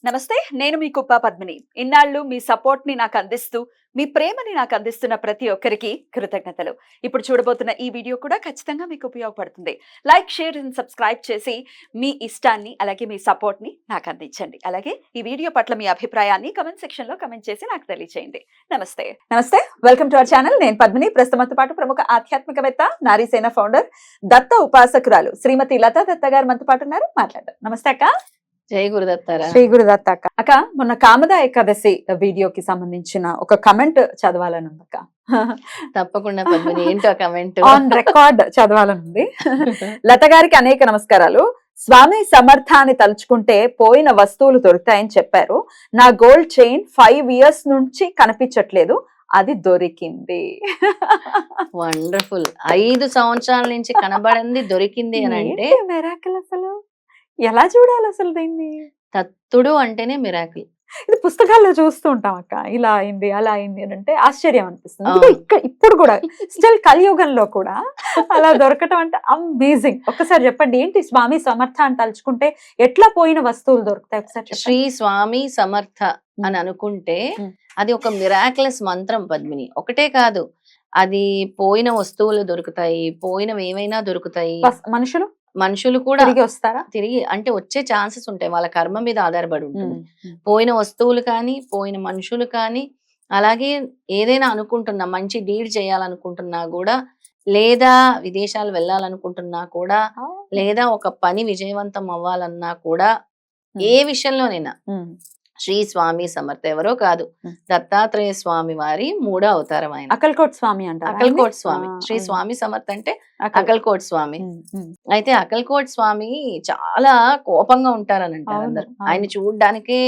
నమస్తే, నేను మీ కుప్ప పద్మిని. ఇన్నాళ్ళు మీ సపోర్ట్‌ని నాకు అందిస్తూ, మీ ప్రేమని నాకు అందిస్తున్న ప్రతి ఒక్కరికి కృతజ్ఞతలు. ఇప్పుడు చూడబోతున్న ఈ వీడియో కూడా ఖచ్చితంగా మీకు ఉపయోగపడుతుంది. లైక్, షేర్ అండ్ సబ్స్క్రైబ్ చేసి మీ ఇష్టాన్ని అలాగే మీ సపోర్ట్‌ని నాకు అందించండి. అలాగే ఈ వీడియో పట్ల మీ అభిప్రాయాన్ని కామెంట్ సెక్షన్‌లో కామెంట్ చేసి నాకు తెలియజేయండి. నమస్తే. నమస్తే. Welcome to our channel. నేను పద్మిని. ప్రస్తుతంతో పాటు ప్రముఖ ఆధ్యాత్మికవేత్త, నారీసేన ఫౌండర్, దత్త ఉపాసకురాలు శ్రీమతి లతా దత్త గారు మనతో పాటు ఉన్నారు. మాట్లాడదాం. నమస్తే అక్క. జై గురుదత్తారా. శ్రీ గురుదత్త అక్క. అక్క, మొన్న కామద ఏకాదశి వీడియోకి సంబంధించిన ఒక కమెంట్ చదవాలని ఉంది అక్క. తప్పకుండా పద్మిని, ఏంటో కమెంట్ ఆన్ రికార్డ్ చదవాలనుంది. లత గారికి అనేక నమస్కారాలు. స్వామి సమర్థాన్ని తలుచుకుంటే పోయిన వస్తువులు దొరుకుతాయని చెప్పారు. నా గోల్డ్ చైన్ 5 years నుంచి కనిపించట్లేదు, అది దొరికింది. వండర్ఫుల్. 5 సంవత్సరాల నుంచి కనబడింది దొరికింది అని అంటే మిరాకిల్. అసలు ఎలా చూడాలి అసలు దీన్ని? తత్తుడు అంటేనే మిరాకిల్. ఇది పుస్తకాల్లో చూస్తూ ఉంటాం అక్క, ఇలా అయింది అలా అయింది అని అంటే ఆశ్చర్యం అనిపిస్తుంది. ఇప్పుడు కూడా స్టిల్ కలియుగంలో కూడా అలా దొరకటం అంటే అమేజింగ్. ఒక్కసారి చెప్పండి, ఏంటి స్వామి సమర్థ అని తలుచుకుంటే ఎట్లా పోయిన వస్తువులు దొరుకుతాయి? ఒకసారి శ్రీ స్వామి సమర్థ అని అనుకుంటే అది ఒక మిరాకిలస్ మంత్రం పద్మిని. ఒకటే కాదు, అది పోయిన వస్తువులు దొరుకుతాయి, పోయినవి ఏమైనా దొరుకుతాయి. మనుషులు కూడా తిరిగి వస్తారా? తిరిగి అంటే వచ్చే ఛాన్సెస్ ఉంటాయి, వాళ్ళ కర్మ మీద ఆధారపడి ఉంటుంది. పోయిన వస్తువులు కానీ, పోయిన మనుషులు కానీ, అలాగే ఏదైనా అనుకుంటున్నా, మంచి డీడ్ చేయాలనుకుంటున్నా కూడా, లేదా విదేశాలు వెళ్ళాలనుకుంటున్నా కూడా, లేదా ఒక పని విజయవంతం అవ్వాలన్నా కూడా, ఏ విషయంలోనైనా శ్రీ స్వామి సమర్థ ఎవరో కాదు, దత్తాత్రేయ స్వామి వారి 3వ అవతారం ఆయన. అకల్కోట్ స్వామి అంటారు. అకల్కోట్ స్వామి. శ్రీ స్వామి సమర్థ అంటే అకల్కోట్ స్వామి. అయితే అకల్కోట్ స్వామి చాలా కోపంగా ఉంటారని అంటారు అందరు. ఆయన చూడ్డానికే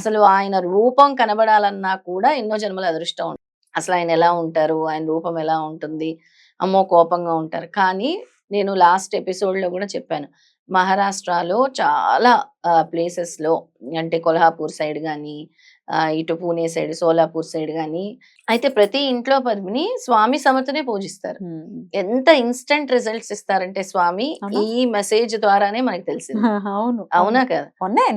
అసలు ఆయన రూపం కనబడాలన్నా కూడా ఎన్నో జన్మల అదృష్టం ఉంటుంది. అసలు ఆయన ఎలా ఉంటారు, ఆయన రూపం ఎలా ఉంటుంది, అమ్మో కోపంగా ఉంటారు. కానీ నేను లాస్ట్ ఎపిసోడ్ లో కూడా చెప్పాను, మహారాష్ట్రలో చాలా ప్లేసెస్ లో, అంటే కొల్హాపూర్ సైడ్ గాని, ఇటు పూణే సైడ్, సోలాపూర్ సైడ్ గాని, అయితే ప్రతి ఇంట్లో పద్మిని స్వామి సమర్థనే పూజిస్తారు. ఎంత ఇన్స్టెంట్ రిజల్ట్స్ ఇస్తారంటే స్వామి, ఈ మెసేజ్ ద్వారానే మనకి తెలిసింది. అవునా కదా?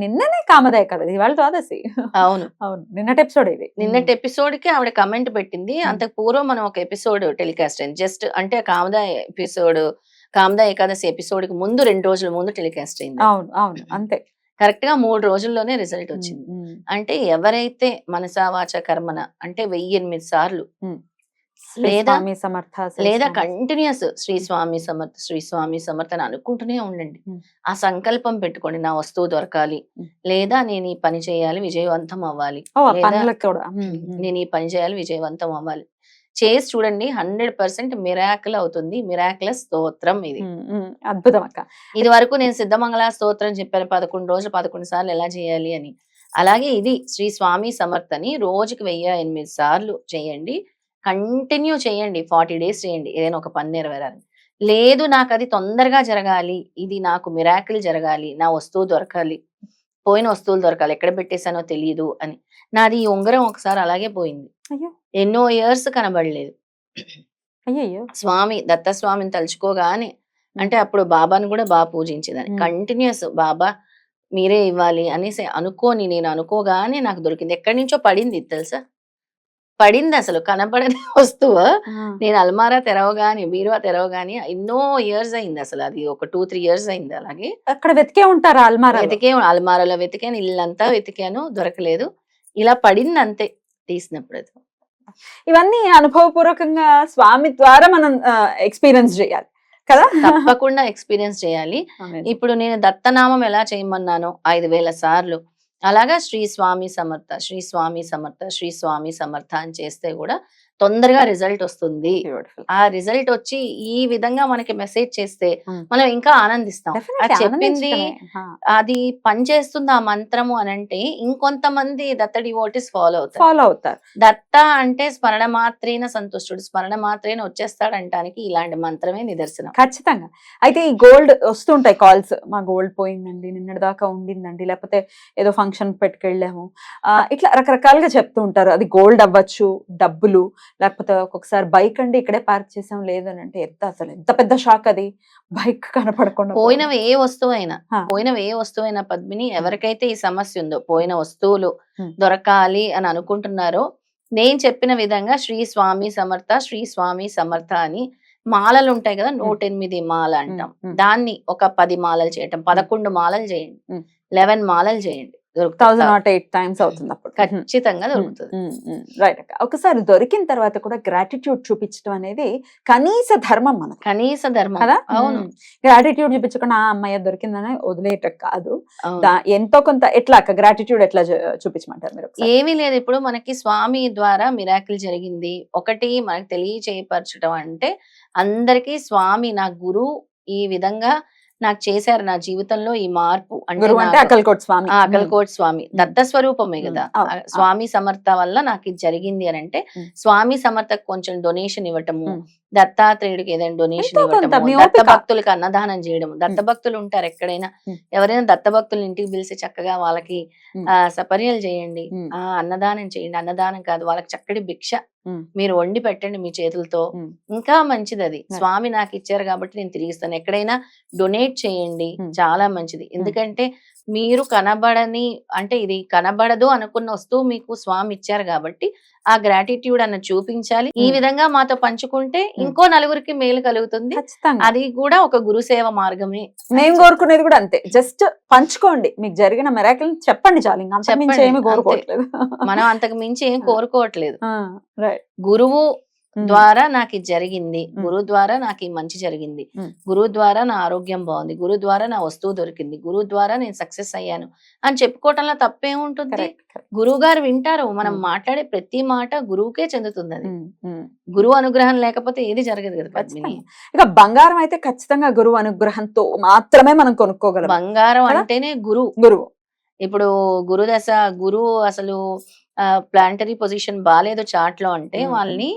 నిన్ననే కామదే కదా, ఇవాళ ద్వాదశి. అవును అవును, నిన్నటి ఎపిసోడ్ ఇది. నిన్నటి ఎపిసోడ్ కి ఆవిడ కమెంట్ పెట్టింది. అంతకు పూర్వం మనం ఒక ఎపిసోడ్ టెలికాస్ట్ అయింది. జస్ట్ అంటే కామదా ఏకాదశి ఎపిసోడ్ కి ముందు 2 రోజుల ముందు టెలికాస్ట్ అయింది. అవును అవును, అంతే. కరెక్ట్ గా 3 రోజుల్లోనే రిజల్ట్ వచ్చింది. అంటే ఎవరైతే మనసా వాచ కర్మన అంటే 1008 సార్లు లేదా కంటిన్యూస్ శ్రీ స్వామి సమర్థ, శ్రీ స్వామి సమర్థ అని అనుకుంటూనే ఉండండి. ఆ సంకల్పం పెట్టుకోండి, నా వస్తువు దొరకాలి, లేదా నేను ఈ పని చేయాలి విజయవంతం అవ్వాలి, నేను ఈ పని చేయాలి విజయవంతం అవ్వాలి. చేసి చూడండి, 100% మిరాకిల్ అవుతుంది. మిరాకిలస్ స్తోత్రం ఇది. అద్భుతం అక్క. ఇది వరకు నేను సిద్ధమంగళ స్తోత్రం చెప్పాను, 11 రోజులు 11 సార్లు ఎలా చేయాలి అని. అలాగే ఇది శ్రీ స్వామి సమర్థని రోజుకి 1008 సార్లు చేయండి. కంటిన్యూ చేయండి, 40 days చేయండి. ఏదైనా ఒక పని నెరవేరాలి. లేదు నాకు అది తొందరగా జరగాలి, ఇది నాకు మిరాకిల్ జరగాలి, నా వస్తువు దొరకాలి, పోయిన వస్తువులు దొరకాలి, ఎక్కడ పెట్టేశానో తెలియదు అని. నాది ఈ ఉంగరం ఒకసారి అలాగే పోయింది. ఎన్నో ఇయర్స్ కనబడలేదు. స్వామి దత్తస్వామిని తలుచుకోగానే, అంటే అప్పుడు బాబాను కూడా బాగా పూజించేదాన్ని. కంటిన్యూస్ బాబా మీరే ఇవ్వాలి అనేసి నేను అనుకోగానే నాకు దొరికింది. ఎక్కడి నుంచో పడింది తెలుసా, పడింది. అసలు కనపడని వస్తువు. నేను అల్మారా తెరవగానే, బీరువా తెరవగానే ఎన్నో ఇయర్స్ అయింది. అసలు అది ఒక 2-3 years అయింది. అలాగే అక్కడ వెతికే ఉంటారు, అల్మారాలో వెతికాను, ఇల్లంతా వెతికాను, దొరకలేదు. ఇలా పడింది అంతే తీసినప్పుడు. అది ఇవన్నీ అనుభవపూర్వకంగా స్వామి ద్వారా మనం ఎక్స్పీరియన్స్ చేయాలి కదా. తప్పకుండా ఎక్స్పీరియన్స్ చేయాలి. ఇప్పుడు నేను దత్తనామం ఎలా చేయమన్నానో 5000 సార్లు, అలాగా శ్రీ స్వామి సమర్థ, శ్రీ స్వామి సమర్థ, శ్రీ స్వామి సమర్థ అని చేస్తే కూడా తొందరగా రిజల్ట్ వస్తుంది. ఆ రిజల్ట్ వచ్చి ఈ విధంగా మనకి మెసేజ్ చేస్తే మనం ఇంకా ఆనందిస్తాం. అది చెప్పింది అది పనిచేస్తుంది ఆ మంత్రము అని అంటే ఇంకొంతమంది దత్త డివోటీస్ ఫాలో అవుతారు. దత్త అంటే స్మరణ మాత్రేన సంతుష్టుడు, స్మరణ మాత్రేన వచ్చేస్తాడు అంటానికి ఇలాంటి మంత్రమే నిదర్శనం. ఖచ్చితంగా. అయితే ఈ గోల్డ్ వస్తుంటాయి కాల్స్, మా గోల్డ్ పోయిందండి, నిన్నటి దాకా ఉండిందండి, లేకపోతే ఏదో ఫంక్షన్ పెట్టుకెళ్ళాము, ఇట్లా రకరకాలుగా చెప్తూ ఉంటారు. అది గోల్డ్ అవ్వచ్చు, డబ్బులు, లేకపోతే ఒక్కొక్కసారి బైక్ అండి ఇక్కడే పార్క్ చేసాం లేదని అంటే అసలు ఎంత పెద్ద షాక్ అది, బైక్ కనపడకుండా పోయినవి ఏ వస్తువైనా ఆ. పోయినవి ఏ వస్తువైనా పద్మిని, ఎవరికైతే ఈ సమస్య ఉందో పోయిన వస్తువులు Hmm. దొరకాలి అని అనుకుంటున్నారో, నేను చెప్పిన విధంగా శ్రీ స్వామి సమర్థ, శ్రీ స్వామి సమర్థ అని మాలలు ఉంటాయి కదా, 108 మాల అంటాం. దాన్ని ఒక 10 మాలలు చేయటం, 11 మాలలు చేయండి, 11 మాలలు చేయండి, దొరుకుతుంది. 1008 టైమ్స్ అవుతుంది అప్పుడు. ఖచ్చితంగా దొరుకుతుంది. రైట్ అక్క. ఒకసారి దొరికిన తర్వాత కూడా గ్రాటిట్యూడ్ చూపించడం అనేది కనీస ధర్మం మనకి కనీస ధర్మం కదా. అవును. గ్రాటిట్యూడ్ చూపించకుండా ఆ అమ్మాయి దొరికిందని వదిలేయటం కాదు, అవును. ఎంతో కొంత ఎట్లా అక్క గ్రాటిట్యూడ్ ఎట్లా చూపించమంటారు మీరు ఒకసారి? ఏమీ లేదు, ఇప్పుడు మనకి స్వామి ద్వారా మిరాకిల్ జరిగింది ఒకటి మనకి తెలియచేయపరచడం అంటే, అందరికీ స్వామి నా గురువు ఈ విధంగా నాకు చేశారు, నా జీవితంలో ఈ మార్పు అంటే గురువు అంటే నాకు- అక్కల్కోట్ స్వామి. అక్కలకోట్ స్వామి దత్త స్వరూపమే కదా. అవును. స్వామి సమర్థ వల్ల నాకు ఇది జరిగింది అని అంటే, స్వామి సమర్థకు కొంచెం డొనేషన్ ఇవ్వటము, ఉమ్. దత్తాత్రేయుడికి ఏదైనా డొనేషన్ ఎంతో కొంత ఇవ్వటము, మీ దత్త ఓపిక. భక్తులకి అన్నదానం చేయడం. దత్త భక్తులు ఉంటారు ఎక్కడైనా, ఉమ్. ఎవరైనా దత్త భక్తులు ఇంటికి పిలిచి చక్కగా వాళ్ళకి ఉమ్. సపర్యలు చేయండి, ఉమ్. అన్నదానం చేయండి. అన్నదానం కాదు, వాళ్ళకి చక్కటి భిక్ష ఉమ్. మీరు వండి పెట్టండి మీ చేతులతో, ఉమ్. ఇంకా మంచిది అది. స్వామి నాకు ఇచ్చారు కాబట్టి నేను తిరిగిస్తాను. ఎక్కడైనా డొనేట్ చేయండి, చాలా మంచిది. ఎందుకంటే మీరు కనబడని అంటే ఇది కనబడదు అనుకున్న వస్తువు మీకు స్వామి ఇచ్చారు కాబట్టి ఆ గ్రాటిట్యూడ్ అన్న చూపించాలి. ఈ విధంగా మాతో పంచుకుంటే ఇంకో నలుగురికి మేలు కలుగుతుంది. ఖచ్చితంగా అది కూడా ఒక గురుసేవ మార్గమే. మేము కోరుకునేది కూడా అంతే, జస్ట్ పంచుకోండి, మీకు జరిగిన మెరాకిల్ చెప్పండి చాలు, ఇంకా అంతకు మించి చెప్పండి, ఏమీ అంతే. కోరుకోవట్లేదు. మనం అంతకు మించి ఏం కోరుకోవట్లేదు. రైట్. గురువు ద్వారా నాకు ఇది జరిగింది, గురువు ద్వారా నాకు ఈ మంచి జరిగింది, మ్మ్. గురువు ద్వారా నా ఆరోగ్యం బాగుంది, గురువు ద్వారా నా వస్తువు దొరికింది, గురువు ద్వారా నేను సక్సెస్ అయ్యాను అని చెప్పుకోవటంలో తప్పేముంటుంది. గురువు గారు వింటారు, మనం మాట్లాడే ప్రతి మాట గురువుకే చెందుతుంది. అది గురువు అనుగ్రహం లేకపోతే ఏది జరగదు కదా పద్మిని. ఇక బంగారం అయితే ఖచ్చితంగా గురువు అనుగ్రహంతో మాత్రమే మనం కొనుక్కోగలం. బంగారం కదా? అంటేనే గురువు. గురువు ఇప్పుడు గురుదశ గురువు అసలు ప్లాంటరీ పొజిషన్ బాగాలేదు చార్ట్ లో అంటే వాళ్ళని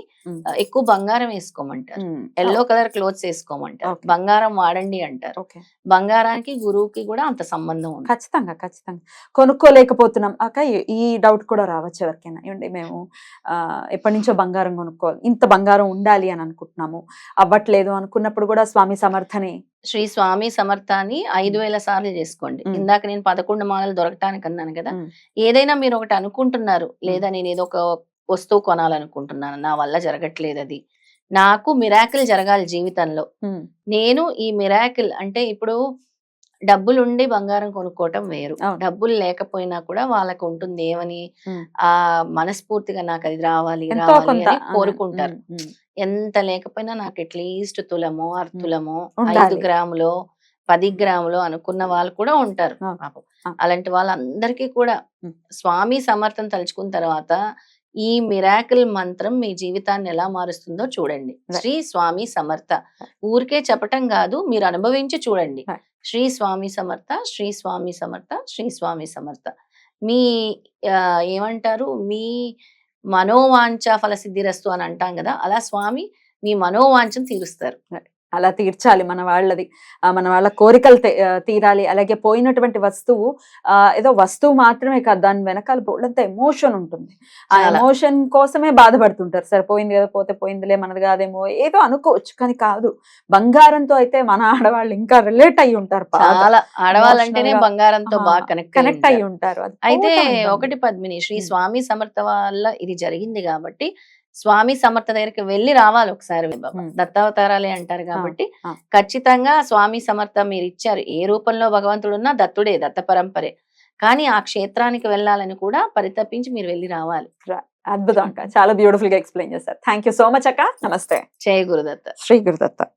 ఎక్కువ బంగారం వేసుకోమంటారు, ఎల్లో కలర్ క్లోత్స్ వేసుకోమంటారు, Okay. బంగారం వాడండి అంటారు. ఓకే. బంగారానికి గురువుకి కూడా అంత సంబంధం ఉంది. ఖచ్చితంగా ఖచ్చితంగా కొనుక్కోలేకపోతున్నాం అక్క, ఈ డౌట్ కూడా రావచ్చు ఎవరికైనా. ఏమండి మేము ఎప్పటి నుంచో బంగారం కొనుక్కోవాలి, ఇంత బంగారం ఉండాలి అని అనుకుంటున్నాము, అవ్వట్లేదు అనుకున్నప్పుడు కూడా స్వామి సమర్థనే శ్రీ స్వామి సమర్థాన్ని 5,000 సార్లు చేసుకోండి. ఇందాక నేను 11 మాలలు దొరకటానికి అన్నాను కదా. ఏదైనా మీరు ఒకటి అనుకుంటున్నారు, లేదా నేను ఏదో ఒక వస్తువు కొనాలనుకుంటున్నాను, నా వల్ల జరగట్లేదు, అది నాకు మిరాకిల్ జరగాలి జీవితంలో. నేను ఈ మిరాకిల్ అంటే ఇప్పుడు డబ్బులుండి బంగారం కొనుక్కోవటం వేరు, డబ్బులు లేకపోయినా కూడా వాళ్ళకు ఉంటుంది ఏమని, ఆ మనస్ఫూర్తిగా నాకు అది రావాలి రావాలి అని కోరుకుంటారు. ఎంత లేకపోయినా నాకు అట్లీస్ట్ తులమో అర్తులమో 5 గ్రాములో 10 గ్రాములో అనుకున్న వాళ్ళు కూడా ఉంటారు పాపం. అలాంటి వాళ్ళందరికీ కూడా స్వామి సమర్థం తలుచుకున్న తర్వాత ఈ మిరాకిల్ మంత్రం మీ జీవితాన్ని ఎలా మారుస్తుందో చూడండి. శ్రీ స్వామి సమర్థ ఊరికే చెప్పటం కాదు, మీరు అనుభవించి చూడండి. శ్రీ స్వామి సమర్థ, శ్రీ స్వామి సమర్థ, శ్రీ స్వామి సమర్థ. మీ ఏమంటారు, మీ మనోవాంఛ ఫలసిద్ధిరస్తు అని అంటాం కదా, అలా స్వామి మీ మనోవాంఛను తీరుస్తారు. అలా తీర్చాలి మన వాళ్ళది, మన వాళ్ళ కోరికలు తీరాలి. అలాగే పోయినటువంటి వస్తువు ఏదో వస్తువు మాత్రమే కాదు, దాని వెనకాల బోల్డంత ఎమోషన్ ఉంటుంది. ఆ ఎమోషన్ కోసమే బాధపడుతుంటారు. సరే పోయింది కదా, పోతే పోయిందిలే, మనది కాదేమో ఏదో అనుకోవచ్చు, కానీ కాదు. బంగారంతో అయితే మన ఆడవాళ్ళు ఇంకా రిలేట్ అయ్యి ఉంటారు. చాలా ఆడవాళ్ళంటేనే బంగారంతో బాగా కనెక్ట్ అయ్యి ఉంటారు. అయితే ఒకటి పద్మిని, శ్రీ స్వామి సమర్థ వల్ల ఇది జరిగింది కాబట్టి స్వామి సమర్థ దగ్గరికి వెళ్ళి రావాలి ఒకసారి. దత్తావతారాలే అంటారు కాబట్టి ఖచ్చితంగా స్వామి సమర్థ మీరు ఇచ్చారు, ఏ రూపంలో భగవంతుడున్నా దత్తుడే, దత్త పరంపరే, కానీ ఆ క్షేత్రానికి వెళ్ళాలని కూడా పరితపించి మీరు వెళ్ళి రావాలి. అద్భుతం అక్క, చాలా బ్యూటిఫుల్ గా ఎక్స్ప్లెయిన్ చేస్తారు. థ్యాంక్ యూ సో మచ్ అక్క. నమస్తే. జై గురుదత్త. శ్రీ గురుదత్త.